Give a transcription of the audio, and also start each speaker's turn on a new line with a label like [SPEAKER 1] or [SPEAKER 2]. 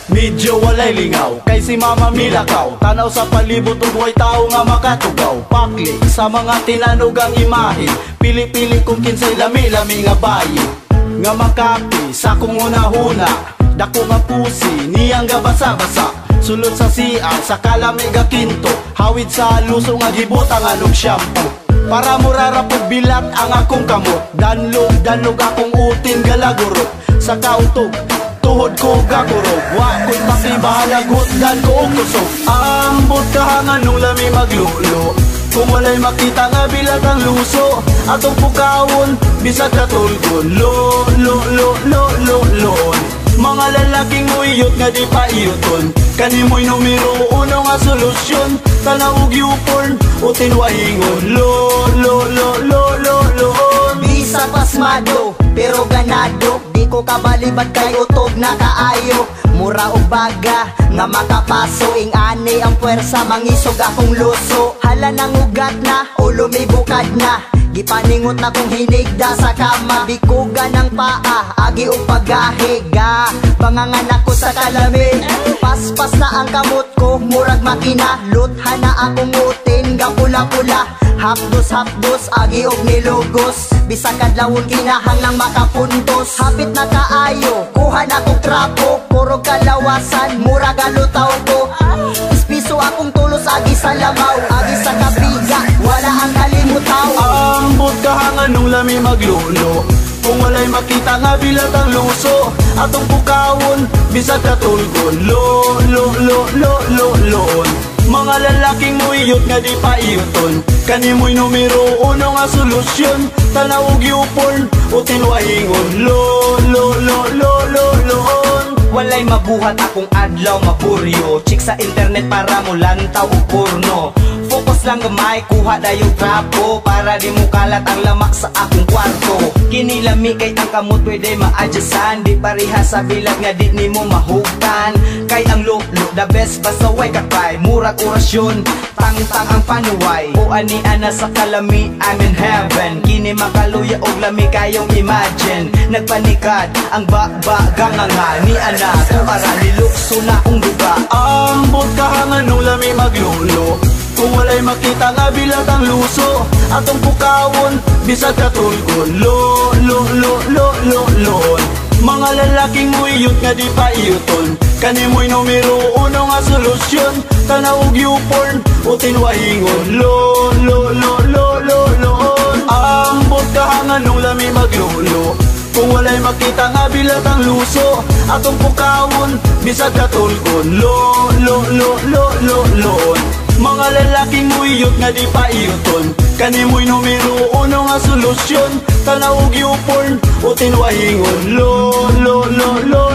[SPEAKER 1] Medyo walay lingaw, kay si Mama Milakaw. Tanaw sa palibot ug way tao nga makatugaw. Pakli sa mga tinanog ang imahe, pili-pili kung kinsay lami-lami nga bayi. Nga makapi sa kung una-huna, dako nga pusi, niyang ga basa-basa. Sulod sa siang, sa kalamig ga kinto, hawid sa luso nga gibutang anong shampoo. Para murarapog bilat ang akong kamot, danlog akong utin galagurot. Sa kautog, tuhod ko gagurog, wako'y pakibahalagot, dan ko kusog. Ambot kahangan nung lami maglulo, kung walay makita nga bilat ang luso. Atong pukawon, bisag katulgon, lo-lo-lo-lo-lo-lon. Mga lalaking uyot nga di pa iyoton, kanimoy numero uno nga solusyon. Tanawag yupon, utin wahingon, lo-lo-lo-lo-lo-lon.
[SPEAKER 2] Bisag pasmado, pero ganado, di ko kabalibad kay utog na kaayo. Mura o baga, nga makapaso, ing ani ang puwersa, mangisog akong luso. Hala nang ugat na, ulo may bukad na, gipaningot na kong hinigda sa kama. Bikuga ng paa, agi o pagahiga, panganganak ko sa kalamin. Paspas na ang kamot ko, murag makina, luthan na akong utin, ga pula-pula. Hapdos, agi og nilugos, bisag kadlawon kinahanglang makapuntos. Hapit na kaayo, kuha na kong trapo, puro kalawasan, mura galutaw ko. Piso akong tulos, agi sa lamaw, agi sa kapiga, wala ang kalimutaw.
[SPEAKER 1] Ambot kahangan nung lami maglulo, kung walay makita nga bilat ang luso. Atong pukawon, bisag katulgon, lo-lo-lo-lo-lo-lon. Mga lalaking muyot nga di pa iyoton, kanimoy numero uno nga solusyon. Tanawag yupon, utin wahingon, lo-lo-lo-lo-lo-lon.
[SPEAKER 3] Walay mabuhat akong adlaw mapuryo, chick sa internet para mo lantaw o porno. Focus lang gamay, kuha dayong trapo, para di mo kalat ang lamak sa akong kwarto. Kinilami kay ang kamot pwede ma-adjustan, di pareha sa bilag nga di ni mo mahugtan. Kay ang lo-lo, the best basta way kakay, murag orasyon, tang-tang ang panuway. O ani ana sa kalami, I'm in heaven, kini makaluya og lami kayong imagine. Nagpanikad ang ba-ba-ganganga, ni ana kumara nilukso na kong duga.
[SPEAKER 1] Ambot kahangan nung lami maglulo, kung walay makita nga bilat ang luso. Atong pukawon, bisag katulgon, lo-lo-lo-lo-lo-lon. Mga lalaking muyot nga di pa iyoton, kanimoy numero uno nga solusyon. Tanawag yupon, utin wahingon, lo-lo-lo-lo-lo-lon. Ambot kahangan nung lami maglulo, kung walay makita nga bilat ang luso. Atong pukawon, bisag katulgon, lo-lo-lo-lo-lo-lon. Mga lalaking muyot nga di pa iyoton, kanimoy numero uno nga solusyon. Tanawag yupon, utin wahingon, lo-lo-lo-lo